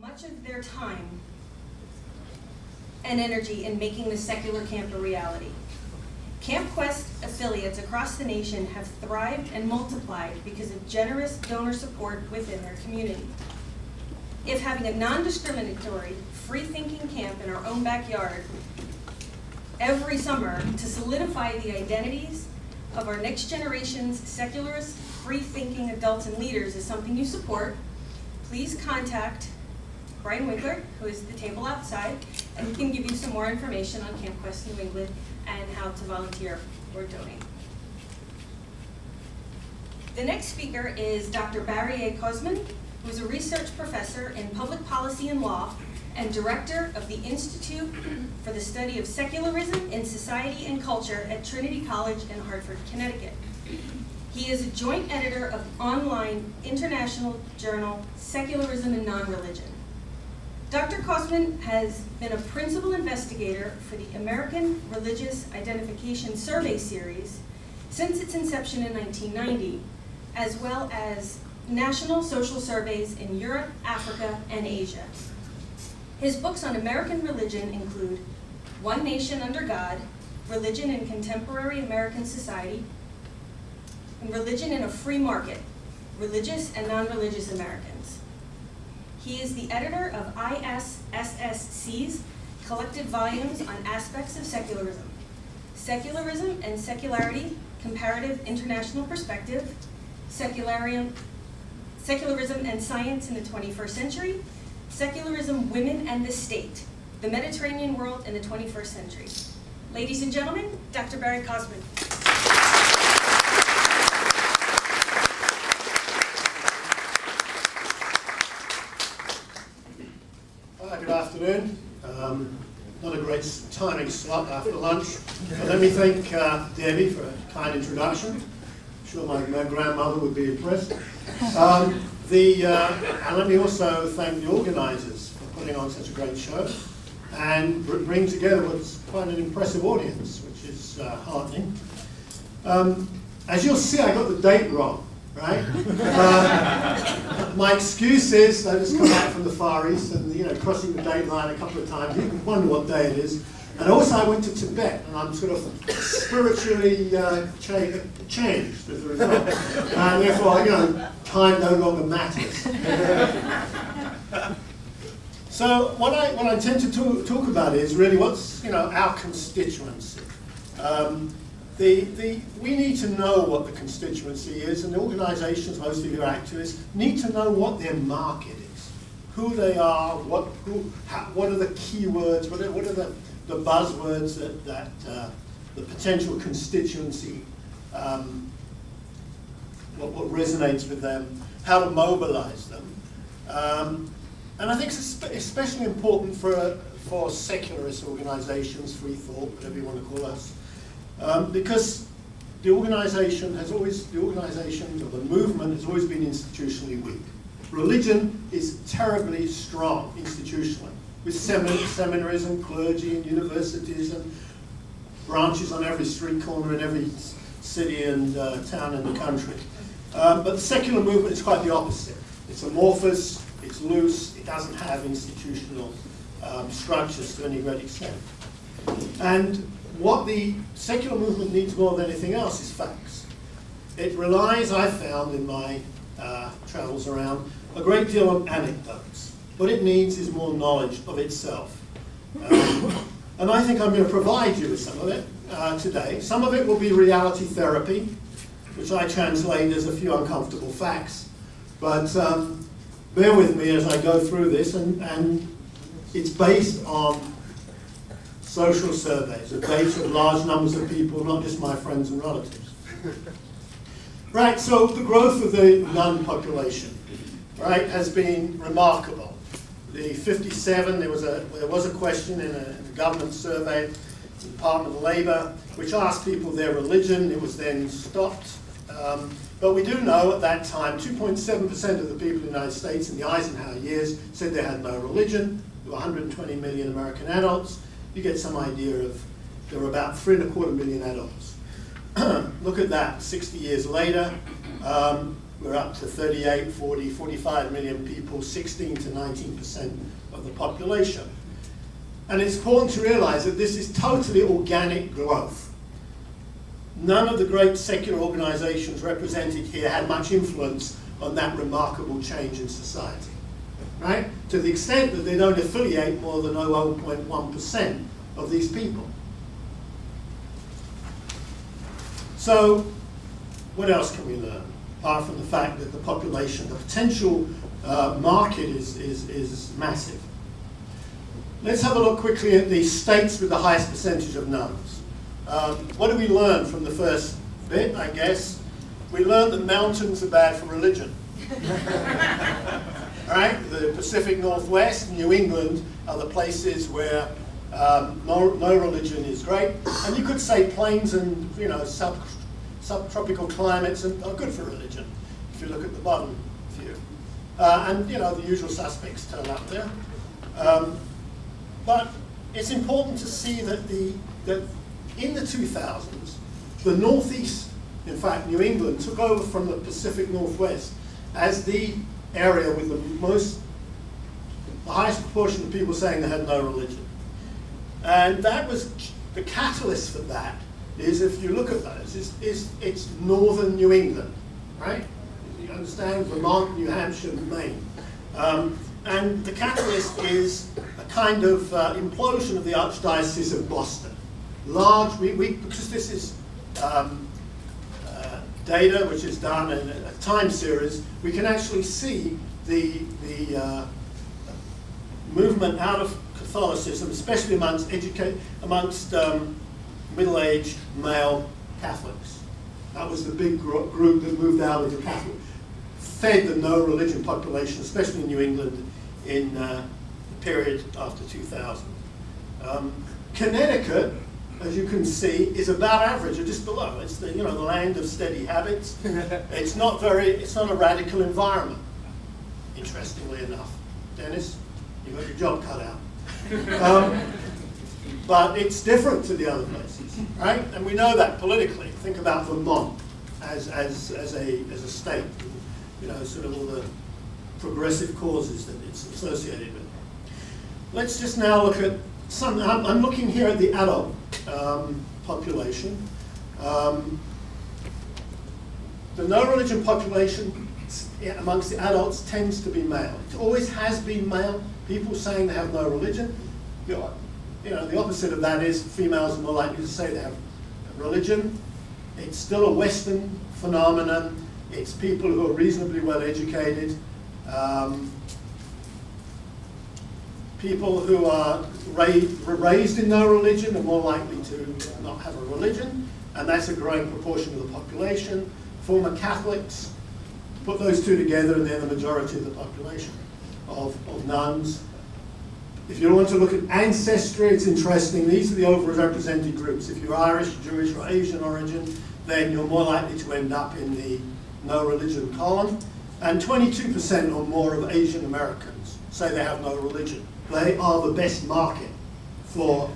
much of their time and energy in making the secular camp a reality. Camp Quest affiliates across the nation have thrived and multiplied because of generous donor support within their community. If having a non-discriminatory, free-thinking camp in our own backyard every summer to solidify the identities of our next generation's secularist, free-thinking adults and leaders is something you support, please contact Brian Winkler, who is at the table outside, and he can give you some more information on Camp Quest New England and how to volunteer or donate. The next speaker is Dr. Barry A. Kosmin, who is a research professor in public policy and law and director of the Institute for the Study of Secularism in Society and Culture at Trinity College in Hartford, Connecticut. He is a joint editor of the online international journal Secularism and Non-Religion. Dr. Kosmin has been a principal investigator for the American Religious Identification Survey Series since its inception in 1990, as well as national social surveys in Europe, Africa, and Asia. His books on American religion include One Nation Under God, Religion in Contemporary American Society, and Religion in a Free Market, Religious and Non-Religious Americans. He is the editor of ISSSC's collected volumes on aspects of secularism, Secularism and Secularity, Comparative International Perspective, Secularism and Science in the 21st Century, Secularism, Women and the State, the Mediterranean World in the 21st Century. Ladies and gentlemen, Dr. Barry Kosmin. Good afternoon. Not a great timing slot after lunch. But let me thank Debbie for a kind introduction. I'm sure my grandmother would be impressed. And let me also thank the organisers for putting on such a great show and bring together what's quite an impressive audience, which is heartening. As you'll see, I got the date wrong. Right? My excuse is I just come back from the Far East and crossing the date line a couple of times. You can wonder what day it is. And also I went to Tibet and I'm sort of spiritually changed as a result. And therefore, time no longer matters. So what I intend to talk about is really what's our constituency. We need to know what the constituency is, and the organisations, most of your activists, need to know what their market is, who they are, what are the keywords, what are the buzzwords that the potential constituency, what resonates with them, how to mobilise them. And I think it's especially important for secularist organisations, free thought, whatever you want to call us. Because the organisation or the movement has always been institutionally weak. Religion is terribly strong institutionally, with seminarism, clergy, and universities, and branches on every street corner in every city and town in the country. But the secular movement is quite the opposite. It's amorphous, it's loose, it doesn't have institutional structures to any great extent. And what the secular movement needs more than anything else is facts. It relies, I've found in my travels around, a great deal on anecdotes. What it needs is more knowledge of itself. And I think I'm going to provide you with some of it today. Some of it will be reality therapy, which I translate as a few uncomfortable facts. But bear with me as I go through this, and it's based on social surveys, a data of large numbers of people, not just my friends and relatives. Right, so the growth of the nun population, right, has been remarkable. The 57, there was a question in a government survey, the Department of Labour, which asked people their religion. It was then stopped. But we do know at that time, 2.7% of the people in the United States in the Eisenhower years said they had no religion. There were 120 million American adults. You get some idea of, there were about 3.25 million adults. Look at that, 60 years later, we're up to 38, 40, 45 million people, 16 to 19% of the population. And it's important to realize that this is totally organic growth. None of the great secular organizations represented here had much influence on that remarkable change in society, right? To the extent that they don't affiliate more than 0.1% of these people. So, what else can we learn? Apart from the fact that the population, the potential market is massive. Let's have a look quickly at the states with the highest percentage of nuns. What do we learn from the first bit, I guess? We learned that mountains are bad for religion. Right? The Pacific Northwest, New England are the places where no religion is great. And you could say plains and subtropical climates are good for religion, if you look at the bottom view. And the usual suspects turn up there. But it's important to see that in the 2000s, the Northeast, in fact New England, took over from the Pacific Northwest as the area with the highest proportion of people saying they had no religion. And that was the catalyst for that. Is if you look at those, it's northern New England, right? You understand? Vermont, New Hampshire, Maine. And the catalyst is a kind of implosion of the Archdiocese of Boston. Large, because this is data which is done in a time series, we can actually see the movement out of Catholicism, especially amongst middle-aged male Catholics. That was the big group that moved out of the Catholic, fed the no-religion population, especially in New England, in the period after 2000. Connecticut, as you can see, is about average, or just below. It's the the land of steady habits. It's not a radical environment. Interestingly enough, Dennis, you got your job cut out. But it's different to the other places, right? And we know that politically. Think about Vermont as a state, sort of all the progressive causes that it's associated with. Let's just now look at some. I'm looking here at the adult population. The no-religion population amongst the adults tends to be male. It always has been male. People saying they have no religion. The opposite of that is females are more likely to say they have religion. It's still a Western phenomenon. It's people who are reasonably well educated. People who are raised in no religion are more likely to not have a religion, and that's a growing proportion of the population. Former Catholics, put those two together and they're the majority of the population of nuns. If you want to look at ancestry, it's interesting. These are the overrepresented groups. If you're Irish, Jewish, or Asian origin, then you're more likely to end up in the no-religion column. And 22% or more of Asian Americans say they have no religion. They are the best market for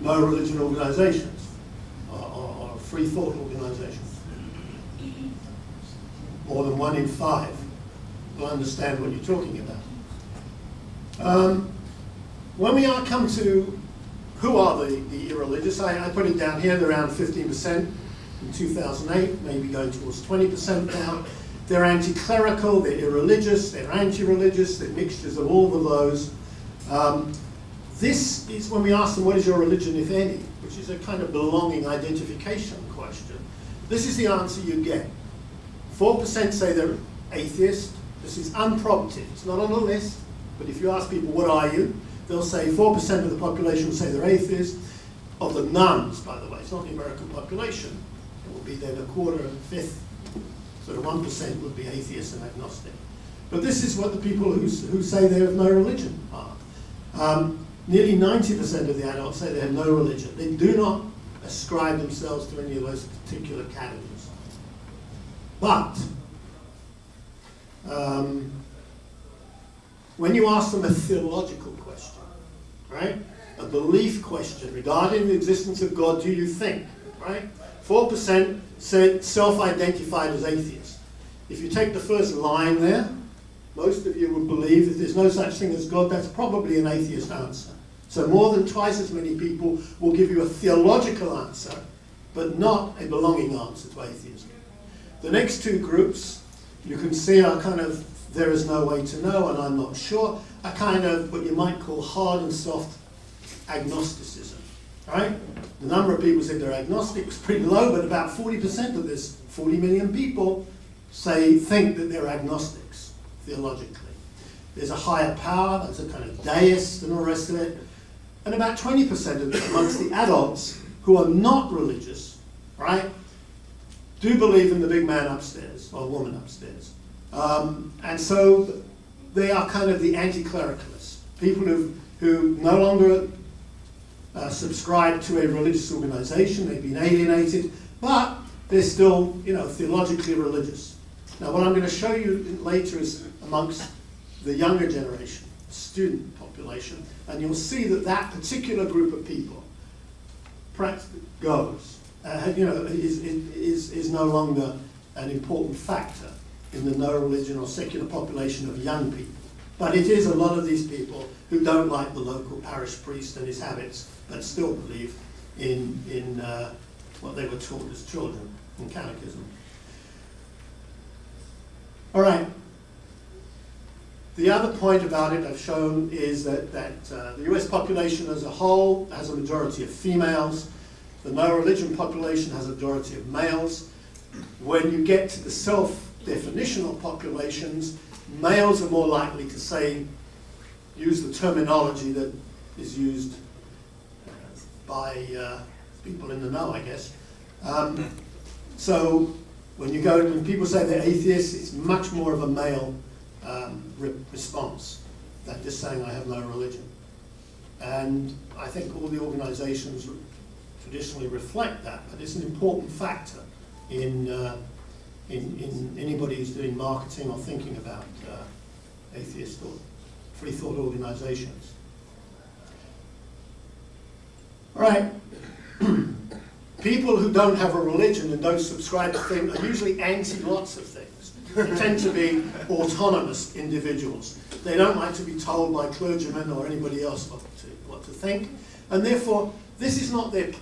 no-religion organizations or free thought organizations. More than 1 in 5 will understand what you're talking about. When we come to who are the irreligious, I put it down here, they're around 15% in 2008, maybe going towards 20% now. They're anti-clerical, they're irreligious, they're anti-religious, they're mixtures of all of those. This is when we ask them, what is your religion, if any? Which is a kind of belonging identification question. This is the answer you get. 4% say they're atheist. This is unprompted. It's not on a list, but if you ask people, what are you? They'll say 4% of the population will say they're atheist. Of the nuns, by the way, it's not the American population. It will be then a quarter, a fifth, sort of 1% would be atheist and agnostic. But this is what the people who say they have no religion are. Nearly 90% of the adults say they have no religion. They do not ascribe themselves to any of those particular categories. But when you ask them a theological question, right, a belief question regarding the existence of God, do you think, right? 4% said self-identified as atheist. If you take the first line there, most of you would believe that there's no such thing as God. That's probably an atheist answer. So more than twice as many people will give you a theological answer, but not a belonging answer to atheism. The next two groups, you can see, are kind of, there is no way to know, and I'm not sure, are kind of what you might call hard and soft agnosticism. Right? The number of people said they're agnostic was pretty low, but about 40% of this 40 million people think that they're agnostics, theologically. There's a higher power, that's a kind of deist and all the rest of it. And about 20% of it amongst the adults who are not religious, right, do believe in the big man upstairs, or woman upstairs. And so they are kind of the anti-clericalists, people who no longer subscribe to a religious organization. They've been alienated, but they're still, theologically religious. Now, what I'm going to show you later is amongst the younger generation, student population, and you'll see that that particular group of people is no longer an important factor in the no religion or secular population of young people. But it is a lot of these people who don't like the local parish priest and his habits, but still believe in what they were taught as children in catechism. All right. The other point about it I've shown is that the US population as a whole has a majority of females. The no-religion population has a majority of males. When you get to the self-definitional populations, males are more likely to use the terminology that is used by people in the know, I guess. So when people say they're atheists, it's much more of a male response than just saying I have no religion. And I think all the organizations traditionally reflect that, but it's an important factor in anybody who's doing marketing or thinking about atheist or free thought organizations. All right. People who don't have a religion and don't subscribe to things are usually anti lots of things. They tend to be autonomous individuals. They don't like to be told by clergymen or anybody else what to think. And therefore, this is not their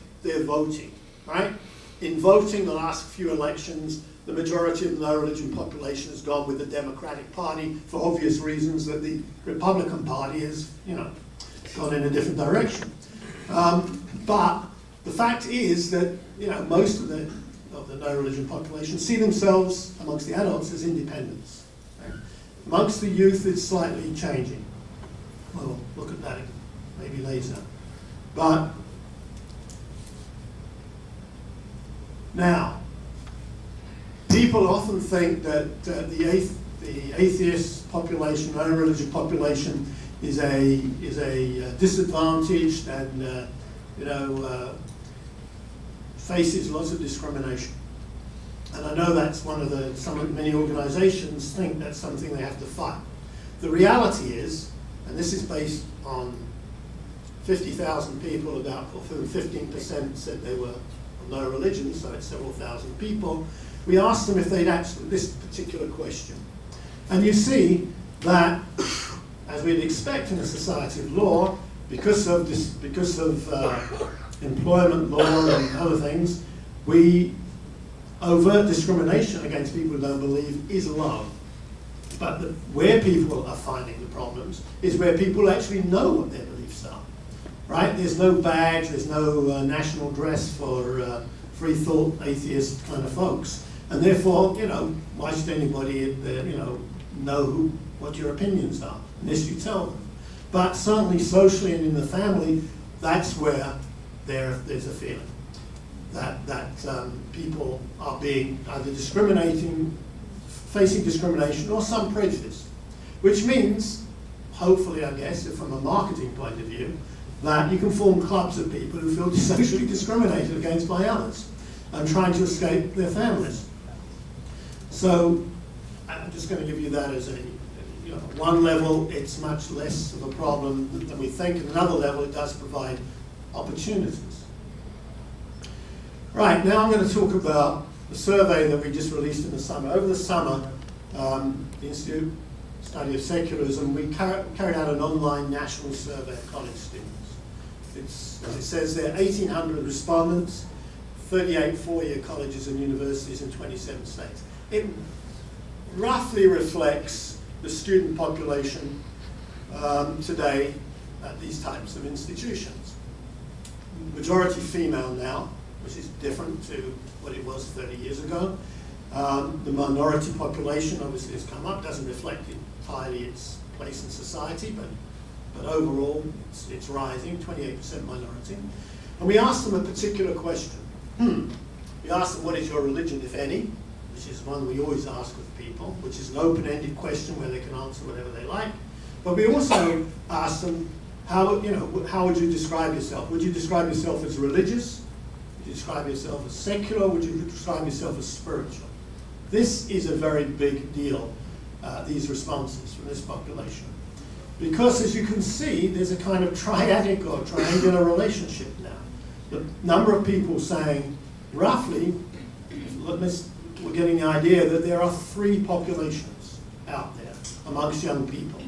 voting, right? In voting the last few elections, the majority of the no-religion population has gone with the Democratic Party for obvious reasons that the Republican Party has, gone in a different direction. But the fact is that, most of the no-religion population see themselves, amongst the adults, as independents. Right? Amongst the youth, it's slightly changing. We'll look at that maybe later. But now, people often think that the atheist population, no-religion population, is a disadvantaged and faces lots of discrimination. And I know that's many organizations think that's something they have to fight. The reality is, and this is based on 50,000 people, about of whom 15% said they were of no religion, so it's several thousand people. We asked them if they'd answer this particular question. And you see that, as we'd expect in a society of law, because of employment law and other things, overt discrimination against people who don't believe is low. But where people are finding the problems is where people actually know what their beliefs are. Right? There's no badge, there's no national dress for free thought atheist kind of folks. And therefore, why should anybody know what your opinions are, unless you tell them. But certainly socially and in the family, that's where there's a feeling that people are being either facing discrimination or some prejudice, which means, hopefully, I guess, from a marketing point of view, that you can form clubs of people who feel socially discriminated against by others and trying to escape their families. So I'm just going to give you that as one level, it's much less of a problem than we think. At another level, it does provide opportunities. Right, now I'm going to talk about the survey that we just released in the summer. Over the summer, the Institute Study of Secularism, we carried out an online national survey of college students. It's, as it says there, 1,800 respondents, 38 four-year colleges and universities in 27 states. It roughly reflects the student population today at these types of institutions. Majority female now, which is different to what it was 30 years ago. The minority population obviously has come up, doesn't reflect entirely its place in society, but overall it's rising, 28% minority. And we asked them a particular question. We asked them, what is your religion, if any? Which is one we always ask of people, which is an open-ended question where they can answer whatever they like. But we also asked them, how would you describe yourself? Would you describe yourself as religious? Would you describe yourself as secular? Would you describe yourself as spiritual? This is a very big deal, these responses from this population. Because as you can see, there's a kind of triadic or triangular relationship now. The number of people saying, roughly, we're getting the idea that there are 3 populations out there amongst young people.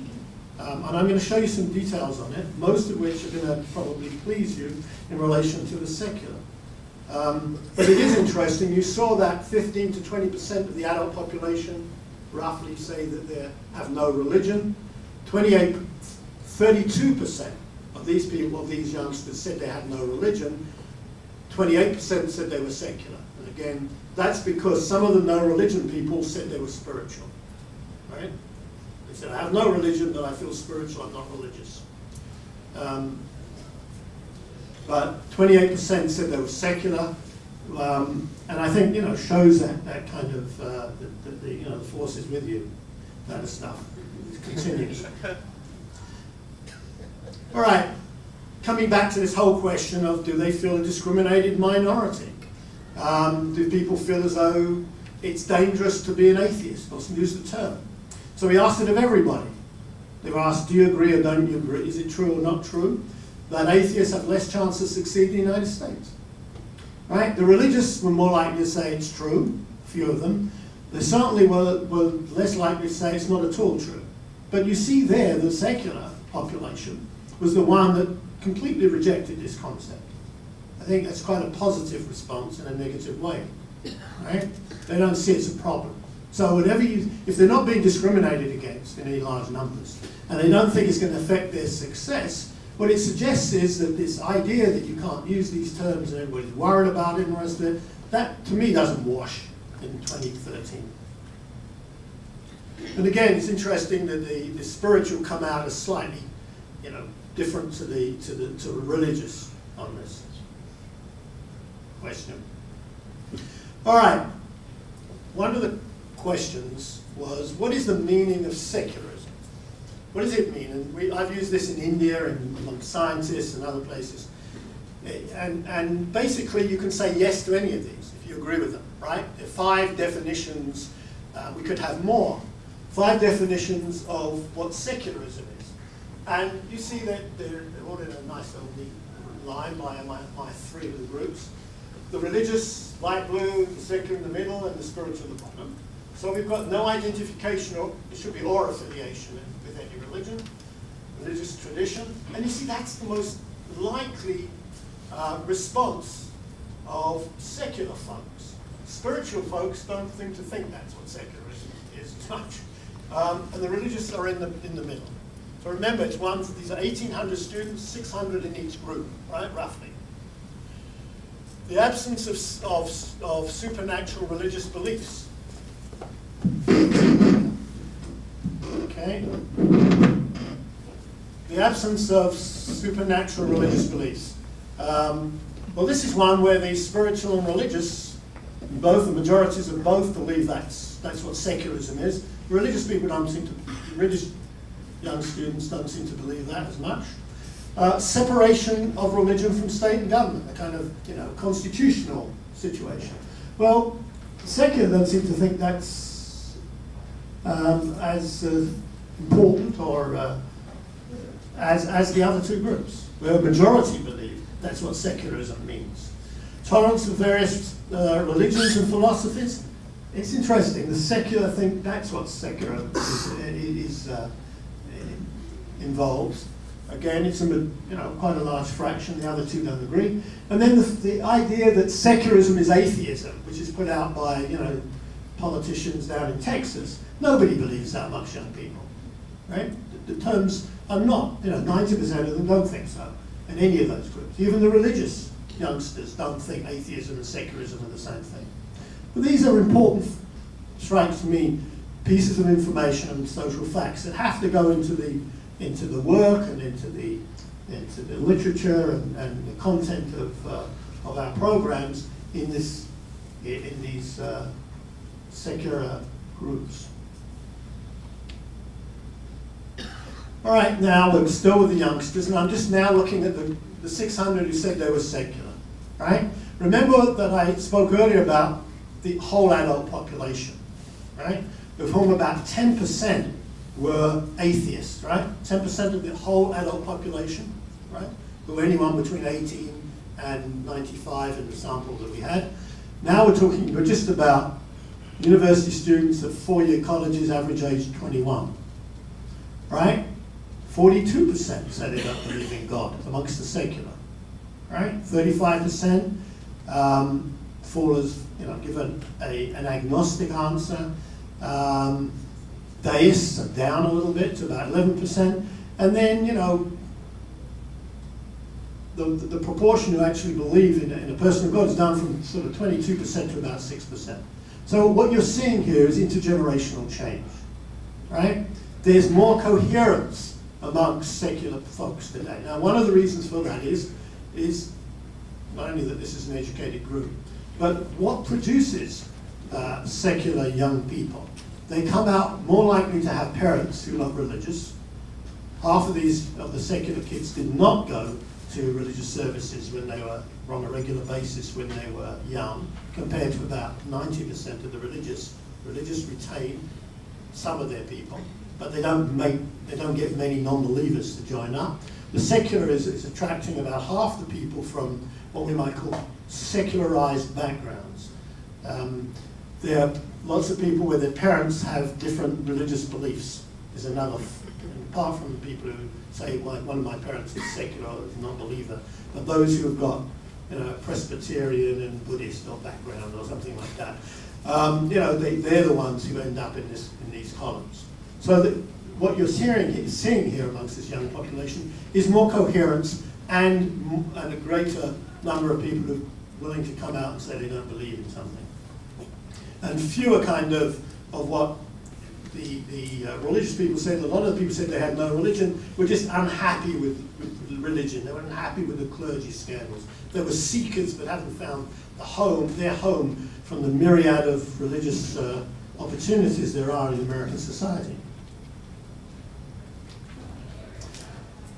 And I'm going to show you some details on it, most of which are going to probably please you in relation to the secular. But it is interesting, you saw that 15 to 20% of the adult population roughly say that they have no religion. 32% of these people, of these youngsters, said they had no religion. 28% said they were secular. And again, that's because some of the no religion people said they were spiritual, right? They said, I have no religion, but I feel spiritual, I'm not religious. But 28% said they were secular, and I think, shows that kind of, the force is with you, kind of stuff. It continues. All right, coming back to this whole question of, do they feel a discriminated minority? Do people feel as though it's dangerous to be an atheist, or use the term? So we asked it of everybody. They were asked, do you agree or don't you agree? Is it true or not true that atheists have less chance to succeed in the United States? Right? The religious were more likely to say it's true, a few of them. They certainly were less likely to say it's not at all true. But you see there, the secular population was the one that completely rejected this concept. I think that's quite a positive response in a negative way. Right? They don't see it's a problem. So whatever if they're not being discriminated against in any large numbers, and they don't think it's going to affect their success, what it suggests is that this idea that you can't use these terms and everybody's worried about it and the rest of it, that to me doesn't wash in 2013. And again, it's interesting that the spiritual come out as slightly, different to the religious on this question. All right, one of the questions was, what is the meaning of secularism? What does it mean? And I've used this in India and among scientists and other places. And basically you can say yes to any of these if you agree with them, right? There are 5 definitions, we could have more. 5 definitions of what secularism is. And you see that they're all in a nice little neat line by my 3 little groups. The religious, light blue, the secular in the middle, and the spiritual at the bottom. So we've got no identification, or it should be or affiliation with any religion, religious tradition. And you see that's the most likely response of secular folks. Spiritual folks don't seem to think that's what secularism is as much. And the religious are in the middle. So remember, these are 1,800 students, 600 in each group, right, roughly. The absence of supernatural religious beliefs. Okay. The absence of supernatural religious beliefs. Well, this is one where the spiritual and religious, both the majorities of both believe that's what secularism is. Religious people don't seem to, religious young students don't seem to believe that as much. Separation of religion from state and government, a kind of constitutional situation. Well, secular don't seem to think that's as important or as the other 2 groups, where a majority believe that's what secularism means. Tolerance of various religions and philosophies. It's interesting. The secular thing, that's what secular involves. Again, it's quite a large fraction. The other two don't agree. And then the idea that secularism is atheism, which is put out by politicians down in Texas. Nobody believes that amongst young people, right? The terms are not. 90% of them don't think so in any of those groups. Even the religious youngsters don't think atheism and secularism are the same thing. But these are important, strikes me, pieces of information and social facts that have to go into the work and into the literature and the content of our programs in these secular groups. All right, now we're still with the youngsters, and I'm just now looking at the 600 who said they were secular. Right? Remember that I spoke earlier about the whole adult population, right? Of whom about 10% were atheists, right? 10% of the whole adult population, right? Who were anyone between 18 and 95 in the sample that we had. Now we're talking just about university students at four-year colleges, average age 21, right? 42% say they don't believe in God amongst the secular, right? 35% fall as, given an agnostic answer. Deists are down a little bit to about 11%. And then, the proportion who actually believe in a person of God is down from sort of 22% to about 6%. So what you're seeing here is intergenerational change, right? There's more coherence amongst secular folks today. Now, one of the reasons for that is not only that this is an educated group, but what produces secular young people. They come out more likely to have parents who are religious. Half of the secular kids did not go to religious services when they were on a regular basis when they were young, compared to about 90% of the religious. Religious retain some of their people, but they don't get many non-believers to join up. The secular is attracting about half the people from what we might call secularized backgrounds. There are lots of people where their parents have different religious beliefs. There's another, apart from the people who say one of my parents is secular or is not a believer, but those who have got Presbyterian and Buddhist or background or something like that, they're the ones who end up in these columns. So what you're seeing here amongst this young population is more coherence and a greater number of people who are willing to come out and say they don't believe in something. And fewer kind of what the religious people said. A lot of the people said they had no religion, were just unhappy with religion. They were unhappy with the clergy scandals. They were seekers but haven't found their home from the myriad of religious opportunities there are in American society.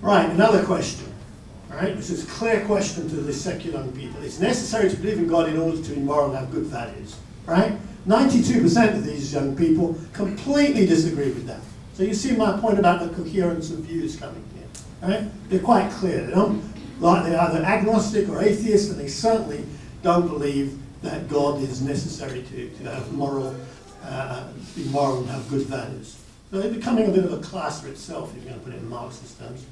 Right, another question. All right, this is a clear question to the secular young people. It's necessary to believe in God in order to be moral and have good values. Right? 92% of these young people completely disagree with that. So you see my point about the coherence of views coming here. Right? They're quite clear. They're either agnostic or atheist, and they certainly don't believe that God is necessary to have be moral and have good values. So they're becoming a bit of a class for itself, if you're going to put it in Marxist terms.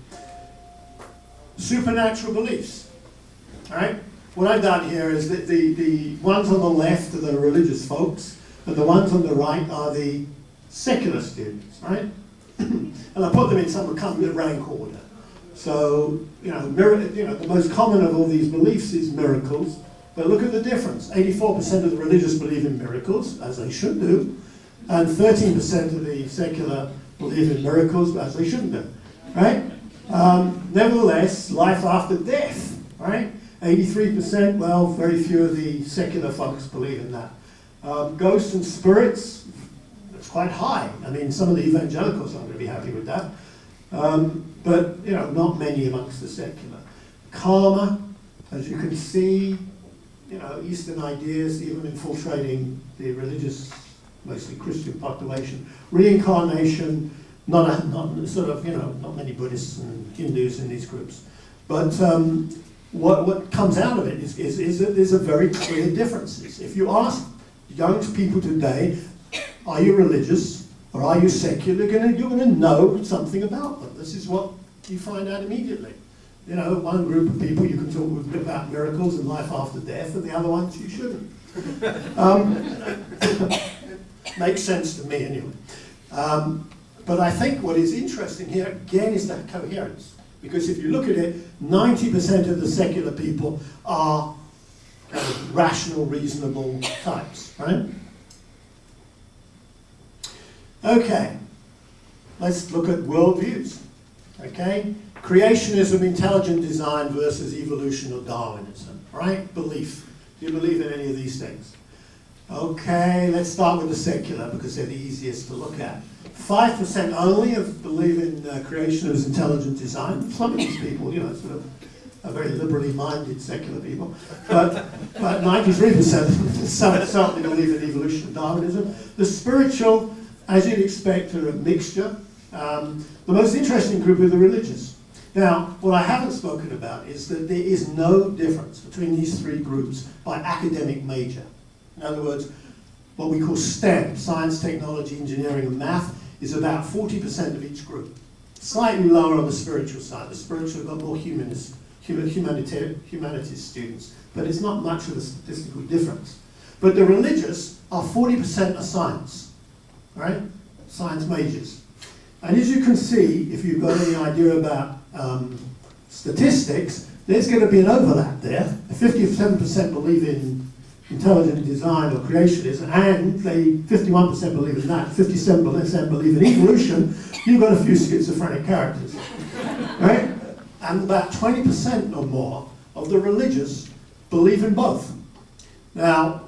Supernatural beliefs. All right? What I've done here is that the ones on the left are the religious folks, and the ones on the right are the secular students, right? And I put them in some kind of rank order. So, the most common of all these beliefs is miracles, but look at the difference. 84% of the religious believe in miracles, as they should do, and 13% of the secular believe in miracles, as they shouldn't do, right? Nevertheless, life after death, right? 83%, well, very few of the secular folks believe in that. Ghosts and spirits, that's quite high. I mean, some of the evangelicals aren't going to be happy with that. But, not many amongst the secular. Karma, as you can see, Eastern ideas, even infiltrating the religious, mostly Christian population. Reincarnation, not many Buddhists and Hindus in these groups. But what comes out of it is that there's a very clear differences. If you ask young people today, are you religious or are you secular, you're going to know something about them. This is what you find out immediately. You know, one group of people you can talk with about miracles and life after death, and the other ones you shouldn't. Makes sense to me anyway. But I think what is interesting here, again, is that coherence. Because if you look at it, 90% of the secular people are kind of rational, reasonable types, right? Okay, let's look at worldviews, okay? Creationism, intelligent design versus evolution or Darwinism, right? Belief. Do you believe in any of these things? Okay, let's start with the secular because they're the easiest to look at. 5% only believe in creation as intelligent design. Some of these people, you know, sort of are very liberally minded secular people. But 93% certainly believe in evolution and Darwinism. The spiritual, as you'd expect, are a mixture. The most interesting group are the religious. Now, what I haven't spoken about is that there is no difference between these three groups by academic major. In other words, what we call STEM, science, technology, engineering, and math, is about 40% of each group. Slightly lower on the spiritual side. The spiritual have got more humanities students, but it's not much of a statistical difference. But the religious are 40% of science, right? Science majors. And as you can see, if you've got any idea about statistics, there's going to be an overlap there. 57% believe in intelligent design or creationism, and they 51% believe in that, 57% believe in evolution. You've got a few schizophrenic characters, right? And about 20% or more of the religious believe in both. Now,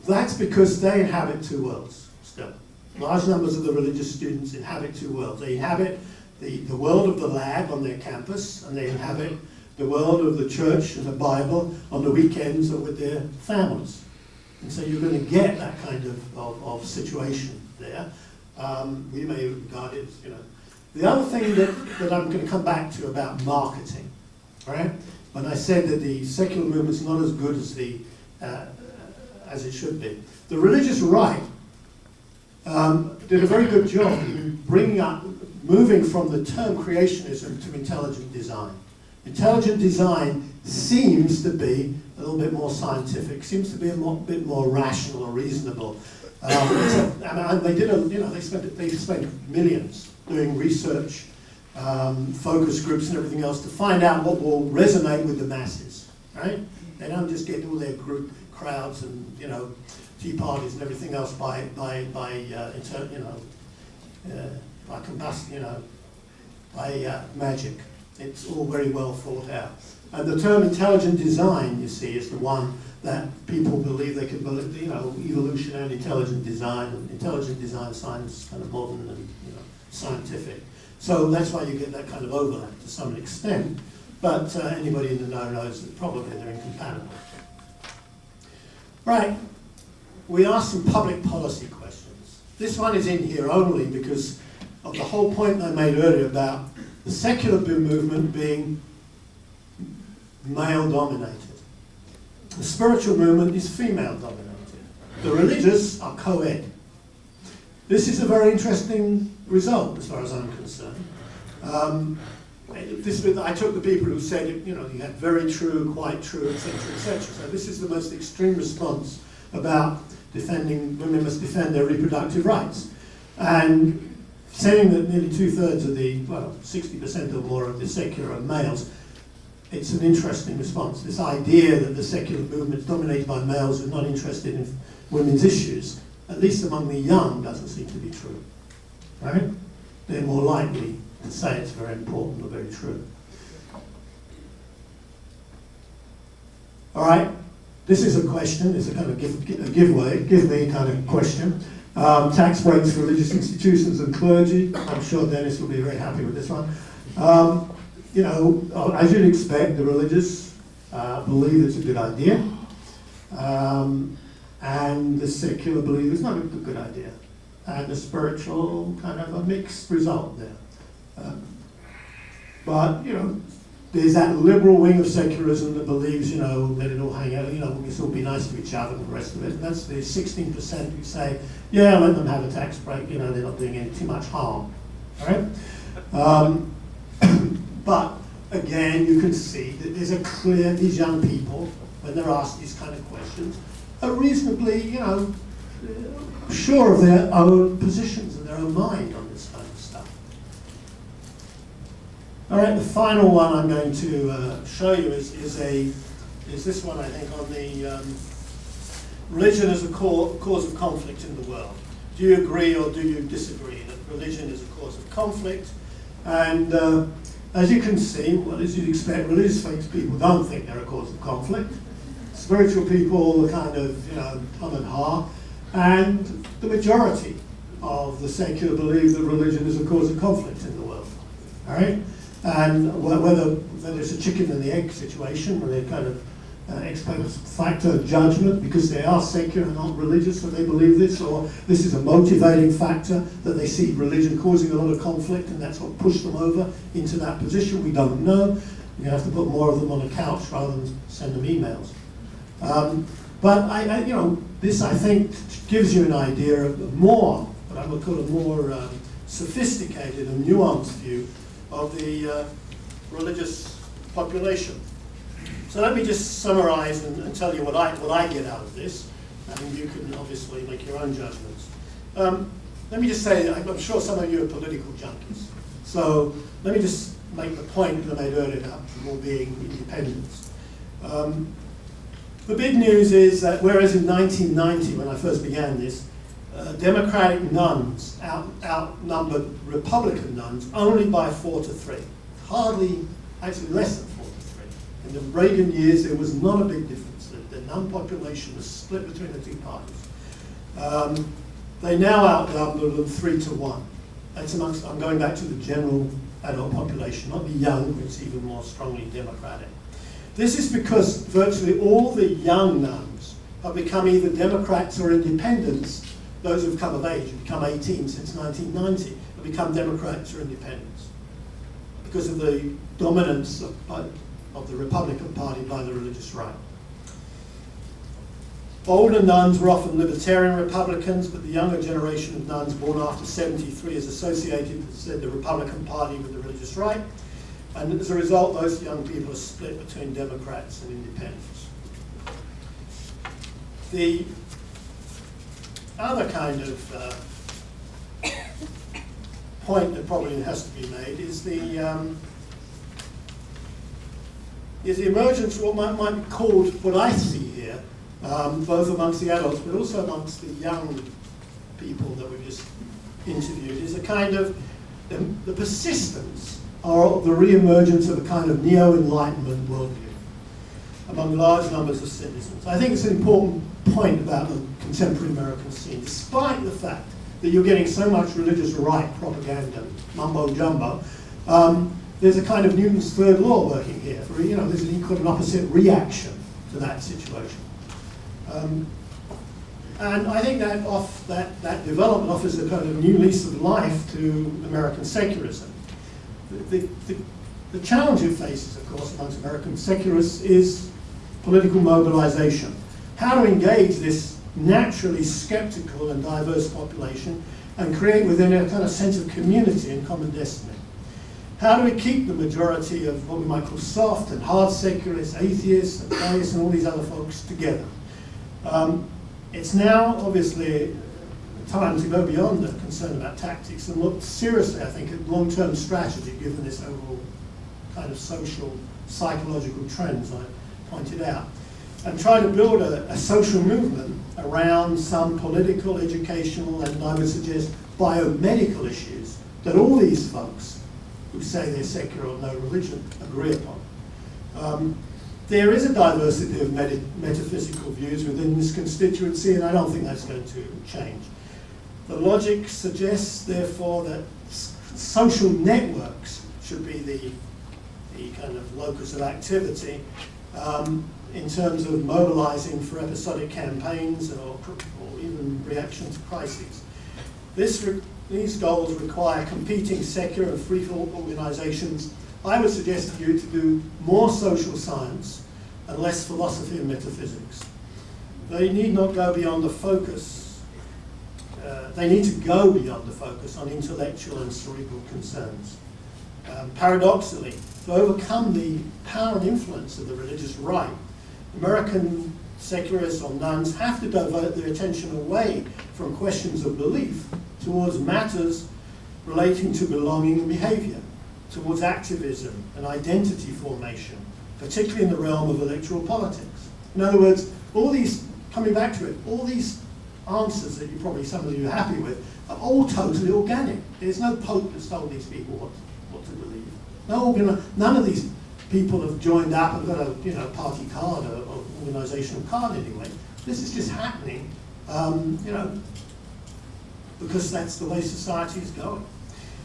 that's because they inhabit two worlds still. Large numbers of the religious students inhabit two worlds. They inhabit the world of the lab on their campus, and they inhabit the world of the church and the Bible on the weekends or with their families. And so you're going to get that kind of situation there. We may regard it as, you know. The other thing that I'm going to come back to about marketing, right? When I said that the secular movement's not as good as it should be. The religious right did a very good job in moving from the term creationism to intelligent design. Intelligent design seems to be a little bit more scientific, seems to be a bit more rational or reasonable. And they did, they spent millions doing research, focus groups and everything else to find out what will resonate with the masses, right? They don't just get all their group crowds and, you know, tea parties and everything else by magic. It's all very well thought out. And the term intelligent design, you see, is the one that people believe they can believe, you know, evolution and intelligent design science, kind of modern and, you know, scientific. So that's why you get that kind of overlap to some extent. But anybody in the know knows that probably they're incompatible. Right, we asked some public policy questions. This one is in here only because of the whole point I made earlier about the secular movement being male-dominated. The spiritual movement is female-dominated. The religious are co-ed. This is a very interesting result, as far as I'm concerned. I took the people who said, you know, you had very true, quite true, etc., etc. So this is the most extreme response about women must defend their reproductive rights. And saying that nearly 2/3 of the, well, 60% or more of the secular are males, it's an interesting response. This idea that the secular movement is dominated by males who are not interested in women's issues, at least among the young, doesn't seem to be true, right? They're more likely to say it's very important or very true. All right, this is a question, it's a kind of give me kind of question. Tax breaks for religious institutions and clergy. I'm sure Dennis will be very happy with this one. You know, as you'd expect, the religious believe it's a good idea, and the secular believe it's not a good idea, and the spiritual kind of a mixed result there. But, you know, there's that liberal wing of secularism that believes, you know, let it all hang out, you know, we can all be nice to each other and the rest of it. And that's the 16% who say, yeah, let them have a tax break, you know, they're not doing any too much harm. All right? But again, you can see that there's a clear, these young people, when they're asked these kind of questions, are reasonably, you know, sure of their own positions and their own mind on this kind of stuff. All right, the final one I'm going to show you is this one, I think, on the religion as a cause of conflict in the world. Do you agree or do you disagree that religion is a cause of conflict? And as you can see, well, as you'd expect, religious people don't think they're a cause of conflict. Spiritual people are kind of, you know, hum and ha. And the majority of the secular believe that religion is a cause of conflict in the world. All right? And whether it's a chicken and the egg situation, where they kind of ex post facto judgment because they are secular and not religious, so they believe this, or this is a motivating factor that they see religion causing a lot of conflict and that's what pushed them over into that position, we don't know. You have to put more of them on a couch rather than send them emails. But I you know, this I think gives you an idea of more, what I would call a more sophisticated and nuanced view of the religious population. So let me just summarize and tell you what I get out of this, and you can obviously make your own judgments. Let me just say, I'm sure some of you are political junkies. So let me just make the point that I made earlier about more being independence. The big news is that whereas in 1990, when I first began this, Democratic nuns outnumbered Republican nuns only by 4 to 3. Hardly, actually less than 4 to 3. In the Reagan years, there was not a big difference. The nun population was split between the two parties. They now outnumber them 3 to 1. That's amongst, I'm going back to the general adult population, not the young, which is even more strongly Democratic. This is because virtually all the young nuns have become either Democrats or independents. Those who've come of age, have become 18 since 1990, have become Democrats or independents because of the dominance of the Republican Party by the religious right. Older nuns were often libertarian Republicans, but the younger generation of nuns born after 73 is associated with the Republican Party with the religious right. And as a result, those young people are split between Democrats and independents. The other kind of point that probably has to be made is the emergence of what might be called, what I see here, both amongst the adults but also amongst the young people that we've just interviewed, is a kind of the persistence or the re-emergence of a kind of neo-enlightenment worldview among large numbers of citizens. I think it's an important point about the contemporary American scene, despite the fact that you're getting so much religious right propaganda, mumbo-jumbo. There's a kind of Newton's third law working here. You know, there's an equal and opposite reaction to that situation. And I think that development offers a kind of new lease of life to American secularism. The challenge it faces, of course, amongst American secularists is political mobilization. How to engage this naturally skeptical and diverse population and create within it a kind of sense of community and common destiny. How do we keep the majority of what we might call soft and hard secularists, atheists, and theists, and all these other folks together? It's now, obviously, time to go beyond the concern about tactics and look seriously, I think, at long-term strategy, given this overall kind of social, psychological trends I pointed out, and try to build a social movement around some political, educational, and I would suggest biomedical issues that all these folks who say they're secular or no religion agree upon. There is a diversity of metaphysical views within this constituency, and I don't think that's going to change. The logic suggests, therefore, that social networks should be the kind of locus of activity in terms of mobilizing for episodic campaigns or even reaction to crises. These goals require competing secular and free-thought organizations I would suggest to you to do more social science and less philosophy and metaphysics. They need not go beyond the focus. They need to go beyond the focus on intellectual and cerebral concerns. Paradoxically, to overcome the power and influence of the religious right, American secularists or nuns have to divert their attention away from questions of belief towards matters relating to belonging and behavior, towards activism and identity formation, particularly in the realm of electoral politics. In other words, all these, coming back to it, all these answers that you probably, some of you are happy with, are all totally organic. There's no pope that's told these people what to believe. None of these people have joined up and got a party card or organizational card anyway. This is just happening, because that's the way society is going.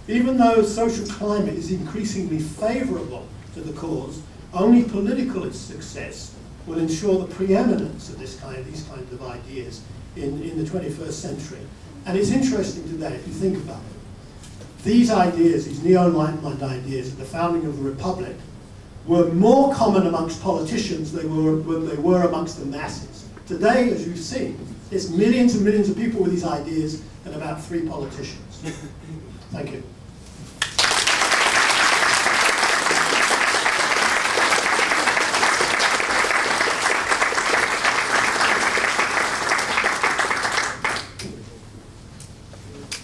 Even though social climate is increasingly favorable to the cause, only political success will ensure the preeminence of these kinds of ideas in the 21st century. And it's interesting today, if you think about it. These ideas, these neo-Enlightenment ideas at the founding of the Republic, were more common amongst politicians than they were amongst the masses. Today, as you've seen, there's millions and millions of people with these ideas and about 3 politicians. Thank you.